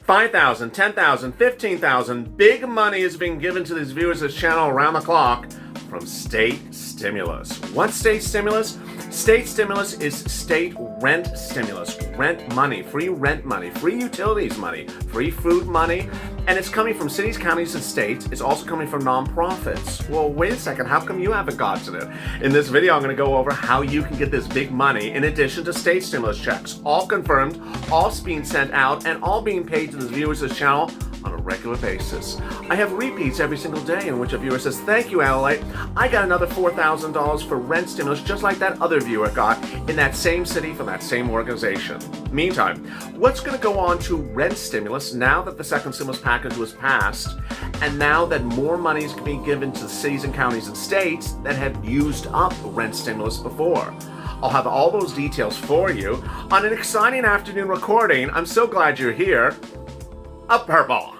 5,000, 10,000, 15,000. Big money is being given to these viewers of this channel around the clock from state stimulus. What state stimulus? State stimulus is state rent stimulus. Rent money, free utilities money, free food money, and it's coming from cities, counties, and states. It's also coming from nonprofits. Well, wait a second, how come you haven't gotten it? In this video, I'm going to go over how you can get this big money in addition to state stimulus checks. All confirmed, all being sent out, and all being paid to the viewers of this channel on a regular basis. I have repeats every single day in which a viewer says, "Thank you, LALATE. I got another $4,000 for rent stimulus just like that other viewer got in that same city from that same organization." Meantime, what's going to go on to rent stimulus now that the second stimulus package was passed and now that more money is being given to cities and counties and states that have used up rent stimulus before? I'll have all those details for you on an exciting afternoon recording. I'm so glad you're here. Up Purple.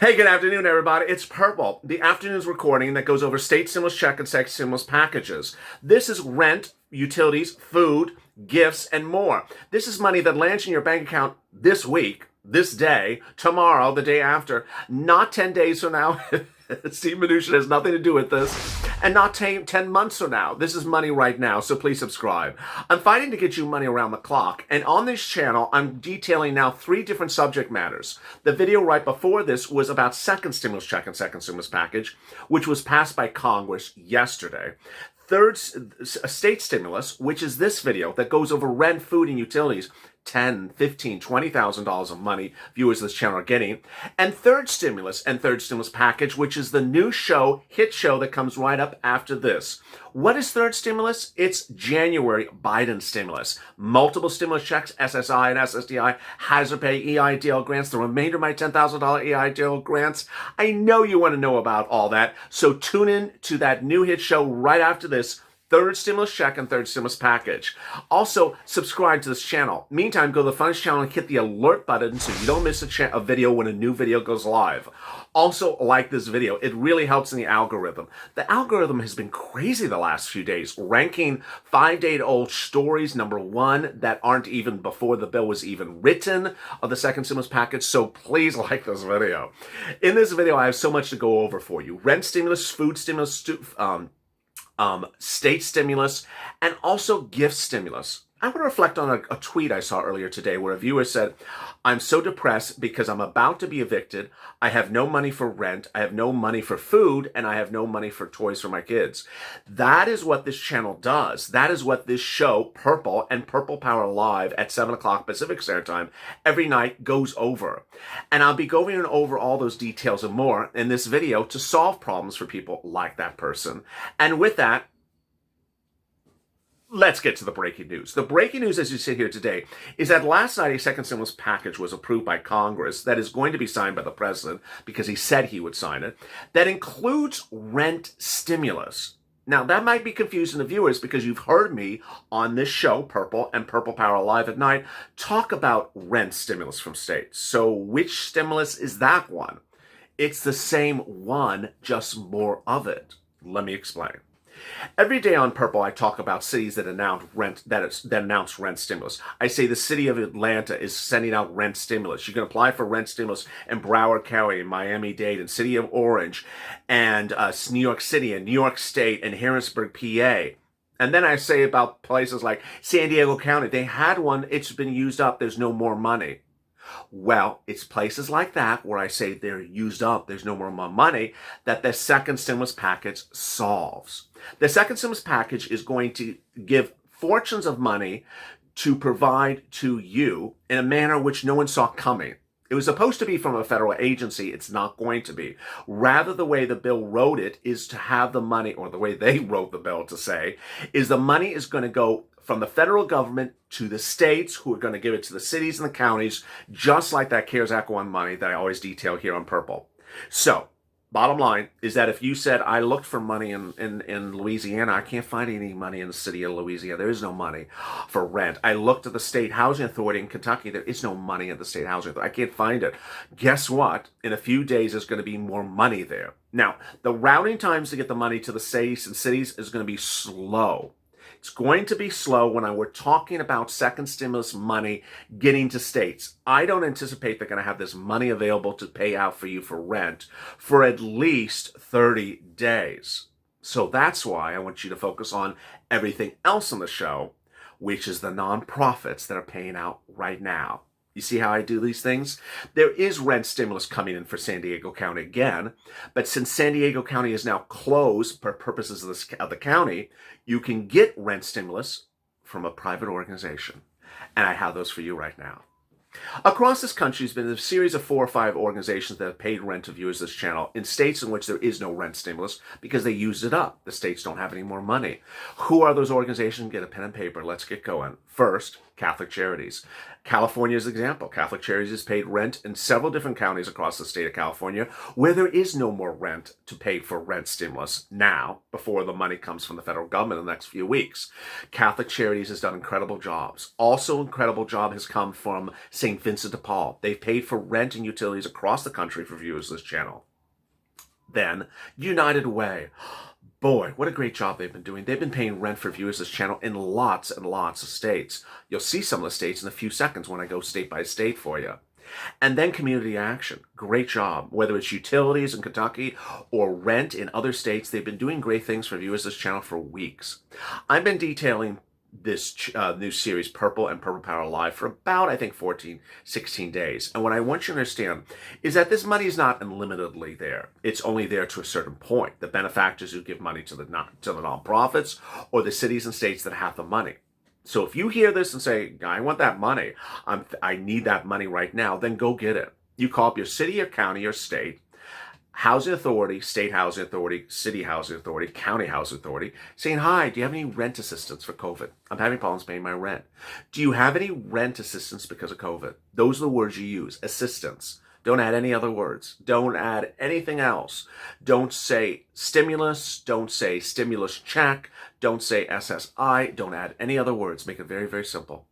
Hey, good afternoon, everybody. It's Purple, the afternoon's recording that goes over state stimulus check and state stimulus packages. This is rent, utilities, food, gifts, and more. This is money that lands in your bank account this week, this day, tomorrow, the day after, not 10 days from now. Steve Mnuchin has nothing to do with this. And not 10 months from now. This is money right now, so please subscribe. I'm fighting to get you money around the clock, and on this channel, I'm detailing now 3 different subject matters. The video right before this was about second stimulus check and second stimulus package, which was passed by Congress yesterday. Third, state stimulus, which is this video that goes over rent, food, and utilities. $10,000, $15,000, $20,000 of money viewers of this channel are getting. And third stimulus and third stimulus package, which is the new show, hit show that comes right up after this. What is third stimulus? It's January Biden stimulus. Multiple stimulus checks, SSI and SSDI, hazard pay, EIDL grants, the remainder of my $10,000 EIDL grants. I know you want to know about all that, so tune in to that new hit show right after this. Third stimulus check and third stimulus package. Also, subscribe to this channel. Meantime, go to the Funds channel and hit the alert button so you don't miss a video when a new video goes live. Also, like this video. It really helps in the algorithm. The algorithm has been crazy the last few days, ranking 5-day-old stories #1 that aren't even before the bill was even written of the second stimulus package, so please like this video. In this video, I have so much to go over for you. Rent stimulus, food stimulus, state stimulus, and also gift stimulus. I want to reflect on a tweet I saw earlier today where a viewer said, "I'm so depressed because I'm about to be evicted. I have no money for rent, I have no money for food, and I have no money for toys for my kids." That is what this channel does. That is what this show, Purple and Purple Power Live at 7 o'clock Pacific Standard Time every night goes over. And I'll be going over all those details and more in this video to solve problems for people like that person. And with that, let's get to the breaking news. The breaking news as you sit here today is that last night a second stimulus package was approved by Congress that is going to be signed by the president because he said he would sign it, that includes rent stimulus. Now, that might be confusing to viewers because you've heard me on this show, Purple and Purple Power Live at night, talk about rent stimulus from states. So which stimulus is that one? It's the same one, just more of it. Let me explain. Every day on Purple, I talk about cities that announce rent stimulus. I say the city of Atlanta is sending out rent stimulus. You can apply for rent stimulus in Broward County, Miami-Dade, and City of Orange, and New York City, and New York State, and Harrisburg, PA. And then I say about places like San Diego County. They had one. It's been used up. There's no more money. Well, it's places like that where I say they're used up, there's no more money, that the second stimulus package solves. The second stimulus package is going to give fortunes of money to provide to you in a manner which no one saw coming. It was supposed to be from a federal agency. It's not going to be. Rather, the way the bill wrote it is to have the money, or the way they wrote the bill to say, is the money is going to go from the federal government to the states, who are going to give it to the cities and the counties, just like that CARES Act 1 money that I always detail here on Purple. So, bottom line is that if you said, I looked for money in Louisiana, I can't find any money in the city of Louisiana. There is no money for rent. I looked at the state housing authority in Kentucky. There is no money at the state housing authority. I can't find it. Guess what? In a few days, there's going to be more money there. Now, the routing times to get the money to the states and cities is going to be slow. It's going to be slow when we're talking about second stimulus money getting to states. I don't anticipate they're going to have this money available to pay out for you for rent for at least 30 days. So that's why I want you to focus on everything else on the show, which is the nonprofits that are paying out right now. You see how I do these things? There is rent stimulus coming in for San Diego County again, but since San Diego County is now closed for purposes of the county, you can get rent stimulus from a private organization. And I have those for you right now. Across this country has been a series of 4 or 5 organizations that have paid rent to viewers of this channel in states in which there is no rent stimulus because they used it up. The states don't have any more money. Who are those organizations? Get a pen and paper. Let's get going. First, Catholic Charities. California's example. Catholic Charities has paid rent in several different counties across the state of California where there is no more rent to pay for rent stimulus now before the money comes from the federal government in the next few weeks. Catholic Charities has done incredible jobs. Also, incredible job has come from St. Vincent de Paul. They've paid for rent and utilities across the country for viewers of this channel. Then, United Way. Boy, what a great job they've been doing. They've been paying rent for viewers of this channel in lots and lots of states. You'll see some of the states in a few seconds when I go state by state for you. And then Community Action. Great job. Whether it's utilities in Kentucky or rent in other states, they've been doing great things for viewers of this channel for weeks. I've been detailing this new series, Purple and Purple Power Live, for about, I think, 14, 16 days. And what I want you to understand is that this money is not unlimitedly there. It's only there to a certain point. The benefactors who give money to the nonprofits or the cities and states that have the money. So if you hear this and say, I want that money, I need that money right now, then go get it. You call up your city or county or state, housing authority, state housing authority, city housing authority, county housing authority, saying, hi, do you have any rent assistance for COVID? I'm having problems paying my rent. Do you have any rent assistance because of COVID? Those are the words you use, assistance. Don't add any other words. Don't add anything else. Don't say stimulus. Don't say stimulus check. Don't say SSI. Don't add any other words. Make it very, very simple.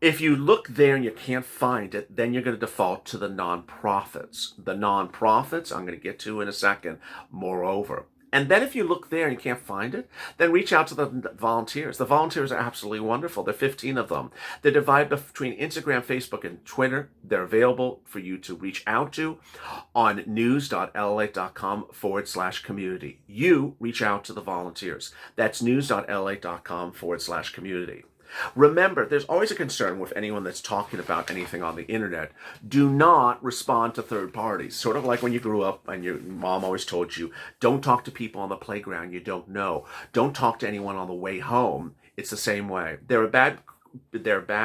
If you look there and you can't find it, then you're going to default to the nonprofits. The nonprofits, I'm going to get to in a second, moreover. And then if you look there and you can't find it, then reach out to the volunteers. The volunteers are absolutely wonderful. There are 15 of them. They're divided between Instagram, Facebook, and Twitter. They're available for you to reach out to on news.lalate.com/community. You reach out to the volunteers. That's news.lalate.com/community. Remember, there's always a concern with anyone that's talking about anything on the internet. Do not respond to third parties. Sort of like when you grew up and your mom always told you, don't talk to people on the playground you don't know. Don't talk to anyone on the way home. It's the same way. There are bad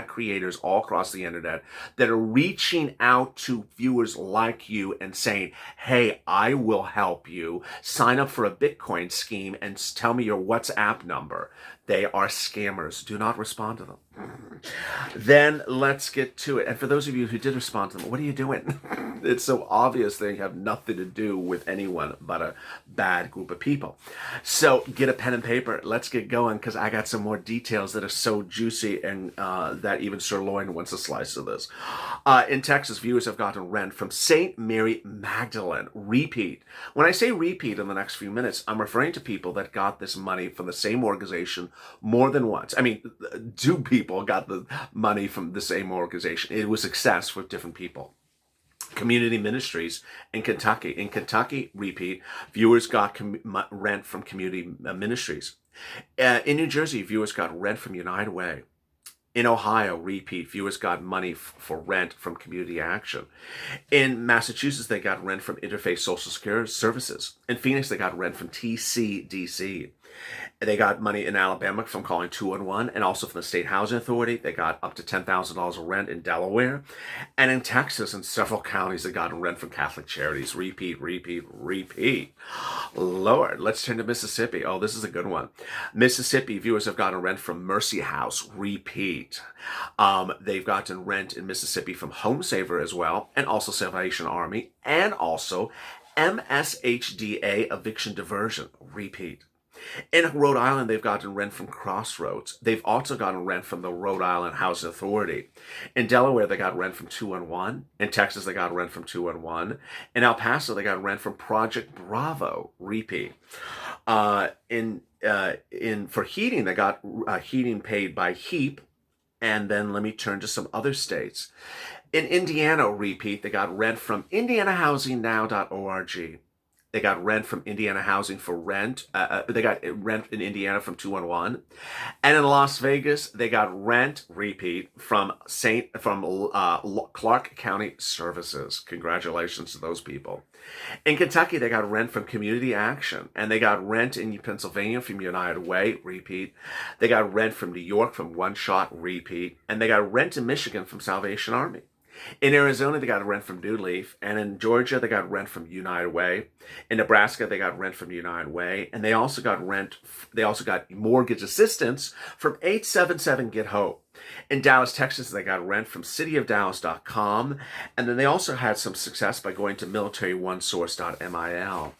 creators all across the internet that are reaching out to viewers like you and saying, hey, I will help you. Sign up for a Bitcoin scheme and tell me your WhatsApp number. They are scammers. Do not respond to them. Then let's get to it. And for those of you who did respond to them, what are you doing? It's so obvious they have nothing to do with anyone but a bad group of people. So get a pen and paper. Let's get going because I got some more details that are so juicy and that even Sirloin wants a slice of this. In Texas, viewers have gotten rent from St. Mary Magdalene. Repeat. When I say repeat in the next few minutes, I'm referring to people that got this money from the same organization more than once. I mean, 2 people got the money from the same organization. It was success with different people. Community Ministries in Kentucky. In Kentucky, repeat, viewers got rent from Community Ministries. In New Jersey, viewers got rent from United Way. In Ohio, repeat, viewers got money for rent from Community Action. In Massachusetts, they got rent from Interfaith Social Security Services. In Phoenix, they got rent from TCDC. They got money in Alabama from calling 211, and also from the State Housing Authority. They got up to $10,000 of rent in Delaware. And in Texas, in several counties, they got rent from Catholic Charities. Repeat, repeat, repeat. Lord, let's turn to Mississippi. Oh, this is a good one. Mississippi viewers have gotten rent from Mercy House. Repeat. They've gotten rent in Mississippi from Home Saver as well, and also Salvation Army, and also MSHDA Eviction Diversion. Repeat. In Rhode Island, they've gotten rent from Crossroads. They've also gotten rent from the Rhode Island Housing Authority. In Delaware, they got rent from 211. In Texas, they got rent from 211. In El Paso, they got rent from Project Bravo. Repeat. For heating, they got heating paid by HEAP. And then let me turn to some other states. In Indiana, repeat, they got rent from IndianaHousingNow.org. They got rent from Indiana Housing for Rent. They got rent in Indiana from 211. And in Las Vegas, they got rent, repeat, from Clark County Services. Congratulations to those people. In Kentucky, they got rent from Community Action. And they got rent in Pennsylvania from United Way, repeat. They got rent from New York from One Shot, repeat. And they got rent in Michigan from Salvation Army. In Arizona, they got rent from New Leaf. And in Georgia, they got rent from United Way. In Nebraska, they got rent from United Way. And they also got mortgage assistance from 877 Get Hope. In Dallas, Texas, they got rent from cityofdallas.com. And then they also had some success by going to militaryonesource.mil.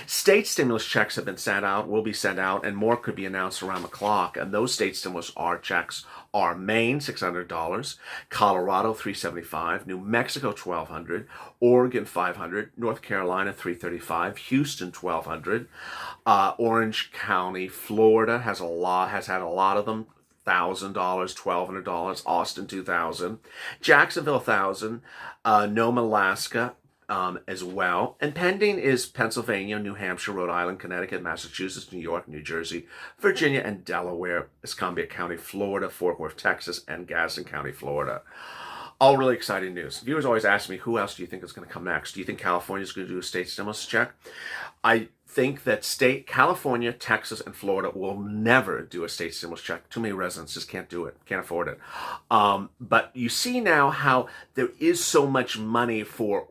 State stimulus checks have been sent out, will be sent out, and more could be announced around the clock. And those state stimulus checks are Maine, $600, Colorado, $375, New Mexico, $1,200, Oregon, $500, North Carolina, $335, Houston, $1,200, Orange County, Florida has had a lot of them. $1,000, $1,200, Austin, $2,000, Jacksonville, $1,000, Nome, Alaska, as well. And pending is Pennsylvania, New Hampshire, Rhode Island, Connecticut, Massachusetts, New York, New Jersey, Virginia, and Delaware, Escambia County, Florida, Fort Worth, Texas, and Gadsden County, Florida. All really exciting news. Viewers always ask me, who else do you think is going to come next? Do you think California is going to do a state stimulus check? I think that California, Texas, and Florida will never do a state stimulus check. Too many residents just can't do it, can't afford it. But you see now how there is so much money for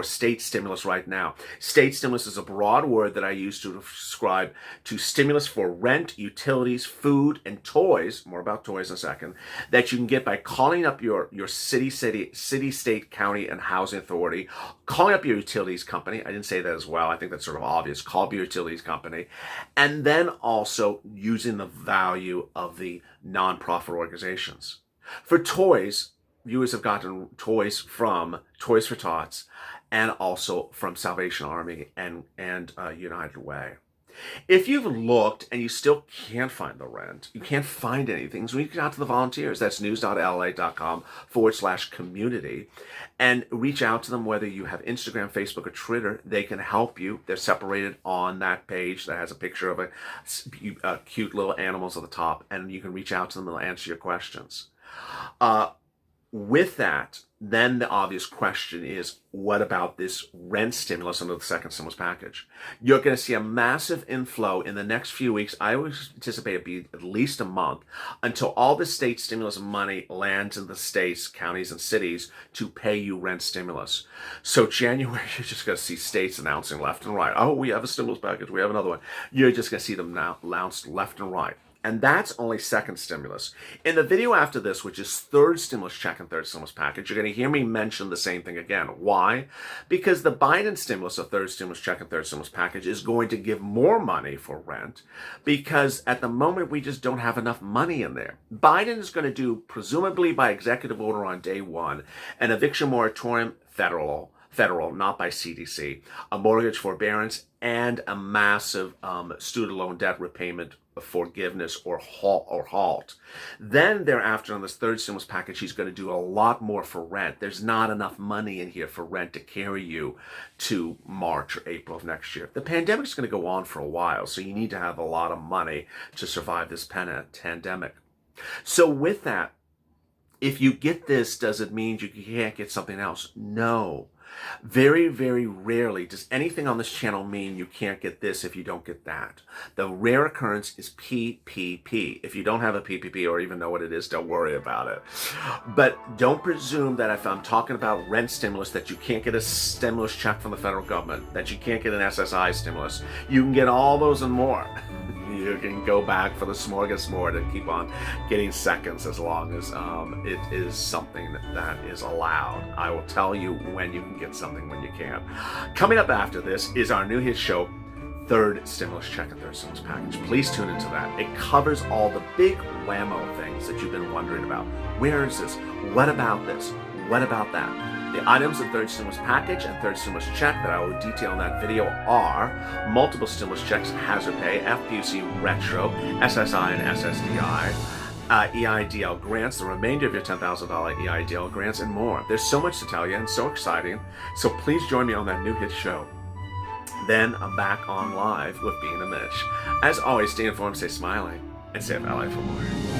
state stimulus right now. State stimulus is a broad word that I use to describe to stimulus for rent, utilities, food, and toys, more about toys in a second, that you can get by calling up your city, state, county, and housing authority, calling up your utilities company. I didn't say that as well. I think that's sort of obvious. Call up your utilities company. And then also using the value of the nonprofit organizations. For toys, viewers have gotten toys from Toys for Tots and also from Salvation Army and United Way. If you've looked and you still can't find the rent, you can't find anything, so reach out to the volunteers. That's news.lalate.com/community, and reach out to them whether you have Instagram, Facebook, or Twitter. They can help you. They're separated on that page that has a picture of a cute little animals at the top, and you can reach out to them and they'll answer your questions. With that, then the obvious question is, what about this rent stimulus under the second stimulus package? You're going to see a massive inflow in the next few weeks. I always anticipate it be at least a month until all the state stimulus money lands in the states, counties, and cities to pay you rent stimulus. So January, you're just going to see states announcing left and right. Oh, we have a stimulus package. We have another one. You're just going to see them now announced left and right. And that's only second stimulus. In the video after this, which is third stimulus check and third stimulus package, you're going to hear me mention the same thing again. Why? Because the Biden stimulus, a third stimulus check and third stimulus package, is going to give more money for rent because at the moment we just don't have enough money in there. Biden is going to do, presumably by executive order on day one, an eviction moratorium, federal, not by CDC, a mortgage forbearance, and a massive student loan debt repayment forgiveness or halt. Then thereafter on this third stimulus package, he's going to do a lot more for rent. There's not enough money in here for rent to carry you to March or April of next year. The pandemic is going to go on for a while, so you need to have a lot of money to survive this pandemic. So with that, if you get this, does it mean you can't get something else? No. Very, very rarely does anything on this channel mean you can't get this if you don't get that. The rare occurrence is PPP. If you don't have a PPP or even know what it is, don't worry about it. But don't presume that if I'm talking about rent stimulus that you can't get a stimulus check from the federal government, that you can't get an SSI stimulus. You can get all those and more. You can go back for the smorgasbord and keep on getting seconds as long as it is something that is allowed. I will tell you when you can get something, when you can't. Coming up after this is our new hit show, Third Stimulus Check and Third Stimulus Package. Please tune into that. It covers all the big whammo things that you've been wondering about. Where is this? What about this? What about that? The items of Third Stimulus Package and Third Stimulus Check that I will detail in that video are multiple stimulus checks, hazard pay, FPUC retro, SSI and SSDI, EIDL grants, the remainder of your $10,000 EIDL grants, and more. There's so much to tell you and so exciting. So please join me on that new hit show. Then I'm back on live with Bean and Mitch. As always, stay informed, stay smiling, and stay LA for more.